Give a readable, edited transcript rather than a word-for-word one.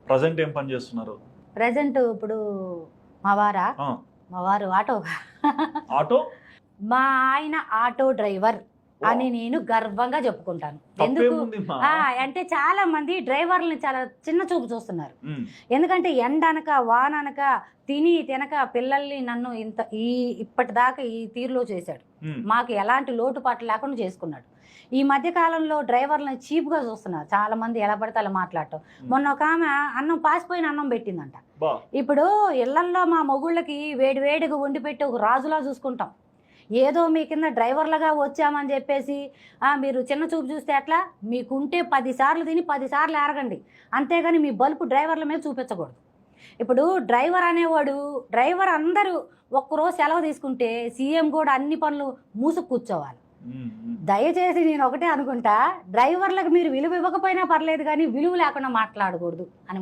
Present ఏం పని చేస్తున్నారు? ప్రజెంట్ ఇప్పుడు మా వారు ఆటో మా ఆయన ఆటో డ్రైవర్ అని నేను గర్వంగా చెప్పుకుంటాను. ఎందుకు అంటే చాలా మంది డ్రైవర్లని చాలా చిన్న చూపు చూస్తున్నారు. ఎందుకంటే ఎండనక వాననక తినక పిల్లల్ని నన్ను ఇప్పటిదాకా ఈ తీరులో చేశాడు. మాకు ఎలాంటి లోటుపాట్లు లేకుండా చేసుకున్నాడు. ఈ మధ్య కాలంలో డ్రైవర్లను చీప్గా చూస్తున్నారు చాలా మంది, ఎలా పడితే అలా మాట్లాడటం. మొన్న ఒక ఆమె అన్నం పాసిపోయిన అన్నం పెట్టిందంట. ఇప్పుడు ఇళ్లల్లో మా మొగుళ్ళకి వేడిగా వండి పెట్టి ఒక రాజులా చూసుకుంటాం. ఏదో మీ కింద డ్రైవర్లుగా వచ్చామని చెప్పేసి మీరు చిన్న చూపు చూస్తే ఎట్లా? మీకుంటే 10 సార్లు తిని 10 సార్లు ఎరగండి, అంతేగాని మీ బల్పు డ్రైవర్ల మీద చూపించకూడదు. ఇప్పుడు డ్రైవర్ అనేవాడు అందరూ ఒక్కరోజు సెలవు తీసుకుంటే సీఎం కూడా అన్ని పనులు మూసుకు కూర్చోవాలి. దయచేసి నేను ఒకటే అనుకుంటా, డ్రైవర్లకు మీరు విలువ ఇవ్వకపోయినా పర్లేదు కానీ విలువ లేకుండా మాట్లాడకూడదు అని